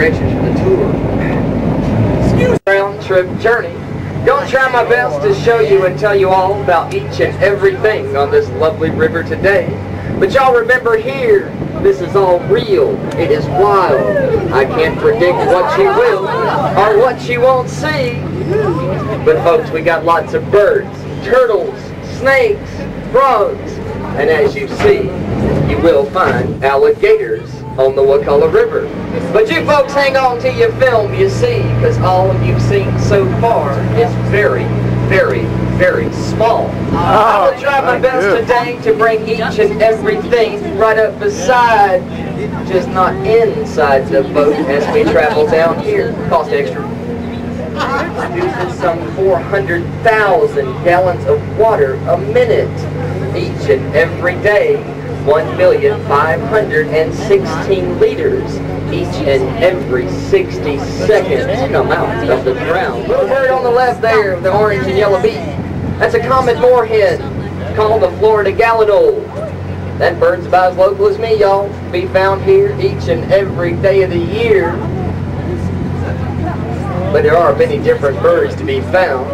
directions for the tour. Excuse me. Round trip journey. Gonna try my best to show you and tell you all about each and everything on this lovely river today. But y'all remember here, this is all real. It is wild. I can't predict what you will or what you won't see. But folks, we got lots of birds, turtles, snakes, frogs, and as you see, you will find alligators on the Wakulla River. But you folks hang on till you film, you see, because all you've seen so far is very, very, very small. I will try my best today to bring each and everything right up beside, just not inside the boat as we travel down here. Cost extra. Produces some 400,000 gallons of water a minute each and every day. 1,516 liters each and every 60 seconds come out of the ground. Little bird on the left there with the orange and yellow beak. That's a common moorhen called the Florida gallinule. That bird's about as local as me, y'all. Be found here each and every day of the year. But there are many different birds to be found.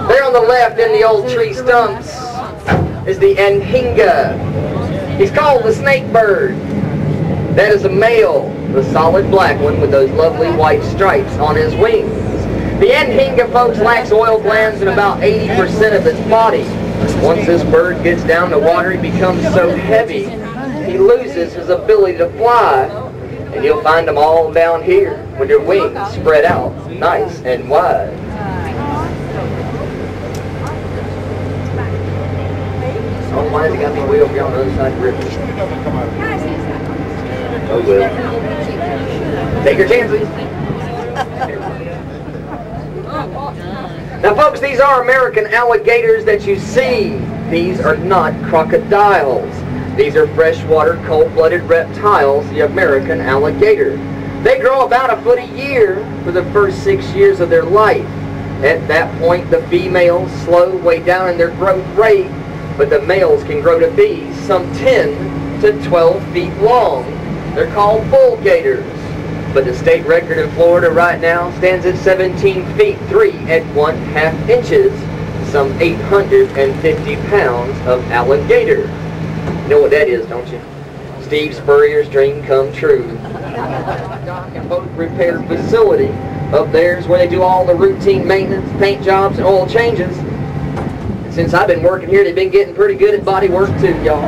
There on the left in the old tree stumps is the anhinga. He's called the snake bird. That is a male, the solid black one with those lovely white stripes on his wings. The anhinga, folks, lacks oil glands in about 80% of its body. Once this bird gets down to water, he becomes so heavy, he loses his ability to fly. And you'll find them all down here with their wings spread out nice and wide. Oh, why has it got to be way over here on the other side of the river? Oh, well. Take your chances. Now, folks, these are American alligators that you see. These are not crocodiles. These are freshwater, cold-blooded reptiles, the American alligator. They grow about a foot a year for the first 6 years of their life. At that point, the females slow way down in their growth rate, but the males can grow to be some 10 to 12 feet long. They're called bull gators. But the state record in Florida right now stands at 17 feet 3 at 1/2 inches, some 850 pounds of alligator. You know what that is, don't you? Steve Spurrier's dream come true. Dock and boat repair facility up there is where they do all the routine maintenance, paint jobs, and oil changes. And since I've been working here, they've been getting pretty good at body work too, y'all.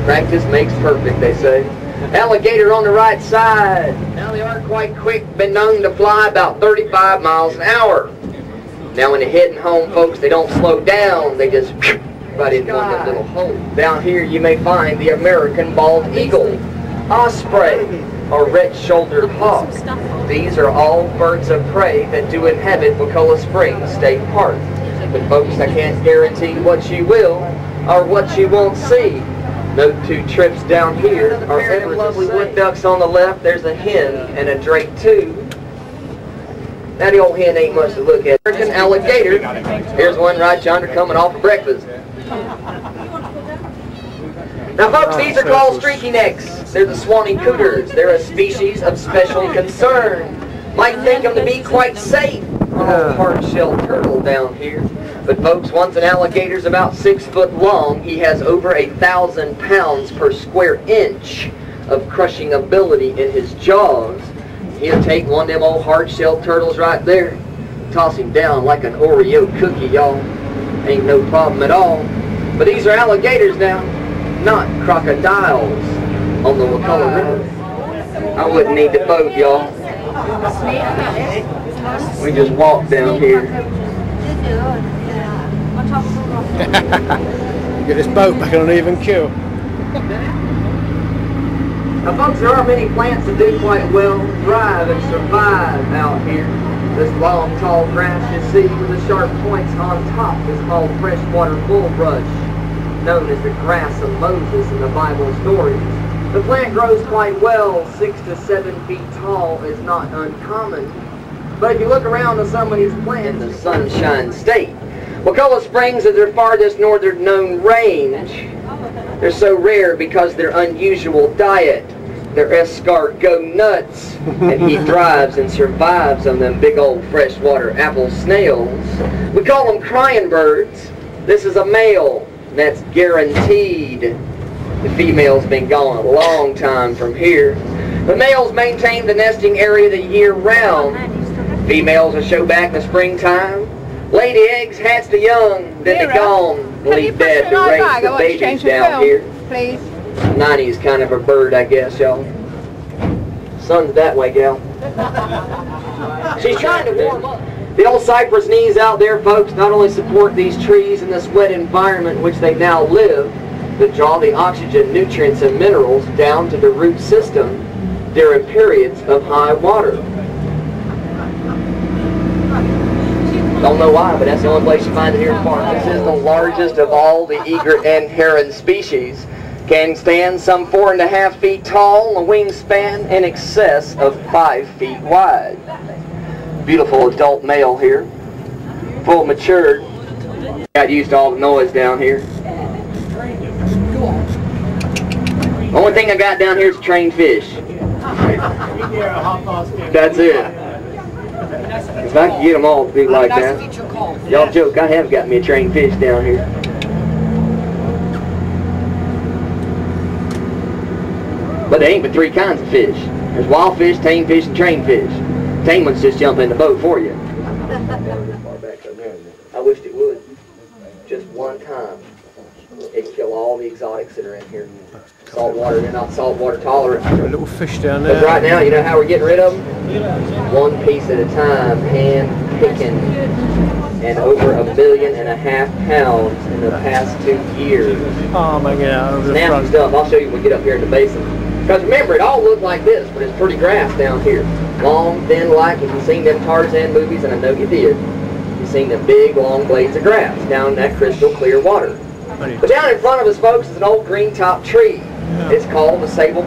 Practice makes perfect, they say. Alligator on the right side. Now they are quite quick, been known to fly about 35 miles an hour. Now when they're heading home, folks, they don't slow down, they just right in one of them little holes. Down here you may find the American bald eagle, osprey, or red-shouldered hawk. These are all birds of prey that do inhabit Wakulla Springs State Park. But folks, I can't guarantee what you will or what you won't see. No two trips down here are ever lovely wood ducks on the left. There's a hen and a drake too. Now the old hen ain't much to look at. American alligator. Here's one right yonder coming off of breakfast. Now folks, these are called streaky necks. They're the Swanee cooters. They're a species of special concern. Might think them to be quite safe on a hard-shelled turtle down here. But folks, once an alligator's about 6 foot long, he has over 1,000 pounds per square inch of crushing ability in his jaws. He'll take one of them old hard-shelled turtles right there, toss him down like an Oreo cookie, y'all. Ain't no problem at all. But these are alligators now, not crocodiles on the Wakulla River. I wouldn't need the boat, y'all. We just walk down here. Get this boat back on an even keel. Now folks, there are many plants that do quite well thrive and survive out here. This long, tall grass you see with the sharp points on top is called freshwater bulrush, known as the grass of Moses in the Bible stories. The plant grows quite well, 6 to 7 feet tall is not uncommon. But if you look around on some of these plants in the Sunshine State, Wakulla Springs is their farthest northern known range. They're so rare because of their unusual diet. their escargot go nuts, and he thrives and survives on them big old freshwater apple snails. We call them crying birds. This is a male, and that's guaranteed. The female's been gone a long time from here. The males maintain the nesting area the year round. Females will show back in the springtime. Lay the eggs, hatch the young, then they're gone. Leave dead to raise the babies down here. Please. 90's kind of a bird, I guess, y'all. Sun's that way, gal. She's trying to warm up. The old cypress knees out there, folks, not only support these trees in this wet environment in which they now live, but draw the oxygen, nutrients, and minerals down to the root system during periods of high water. Don't know why, but that's the only place you find it here in Florida. This is the largest of all the egret and heron species. Can stand some 4.5 feet tall, a wingspan in excess of 5 feet wide. Beautiful adult male here, full matured. Got used to all the noise down here. The only thing I got down here is trained fish. That's it. If I could get them all to be like that. Y'all joke, I have got me a trained fish down here. But there ain't but 3 kinds of fish. There's wild fish, tame fish, and trained fish. Tame ones just jump in the boat for you. I wished it would. Just one time. It'd kill all the exotics that are in here. Saltwater, they're not saltwater tolerant. A little fish down there. But right now, you know how we're getting rid of them? One piece at a time, hand picking. And over 1.5 million pounds in the past 2 years. Oh my God. Nasty stuff. I'll show you when we get up here in the basin. Because remember, it all looked like this, but it's pretty grass down here. Long, thin, like if you've seen them Tarzan movies, and I know you did, you've seen the big, long blades of grass down in that crystal clear water. But down in front of us, folks, is an old green top tree. It's called the sable.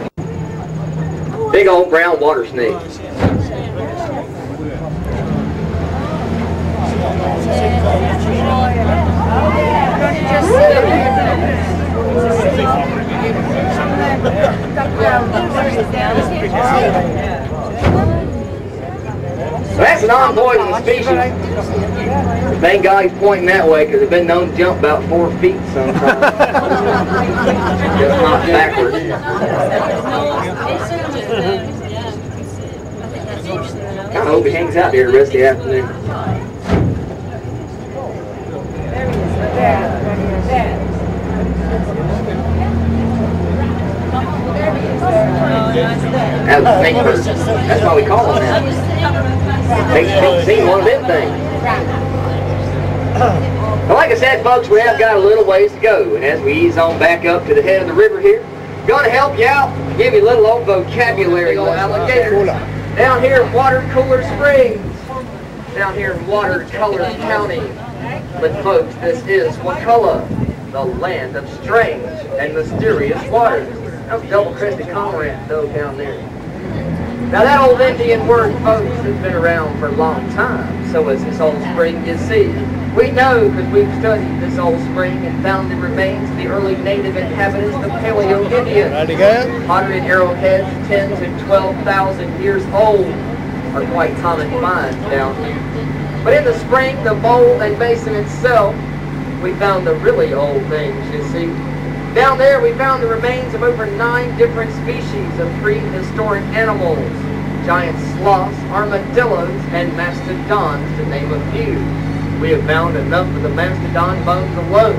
Big old brown water snake. So that's a non-poisonous species. Thank God he's pointing that way, because they've been known to jump about 4 feet sometimes. Just not backwards. I hope he hangs out there the rest of the afternoon. That's a snake bird. That's why we call them that. They've seen one of them things. Well, like I said, folks, we have got a little ways to go, and as we ease on back up to the head of the river here, going to help you out, give you a little old vocabulary on alligators. Down here in Wakulla Springs, down here in Watercolor County. But folks, this is Wakulla, the land of strange and mysterious waters. That's double-crested cormorant though down there. Now that old Indian word, folks, has been around for a long time. So is this old spring you see. We know because we've studied this old spring and found the remains of the early native inhabitants, the Paleo-Indians. Pottery arrowheads 10 to 12,000 years old are quite common finds down here. But in the spring, the bowl and basin itself, we found the really old things, you see. Down there, we found the remains of over 9 different species of prehistoric animals. Giant sloths, armadillos, and mastodons, to name a few. We have found enough of the mastodon bones alone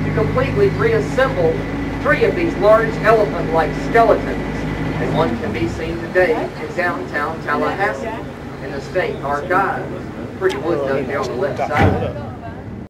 to completely reassemble 3 of these large elephant-like skeletons. And one can be seen today in downtown Tallahassee in the State Archives. Pretty wood down there on the left side.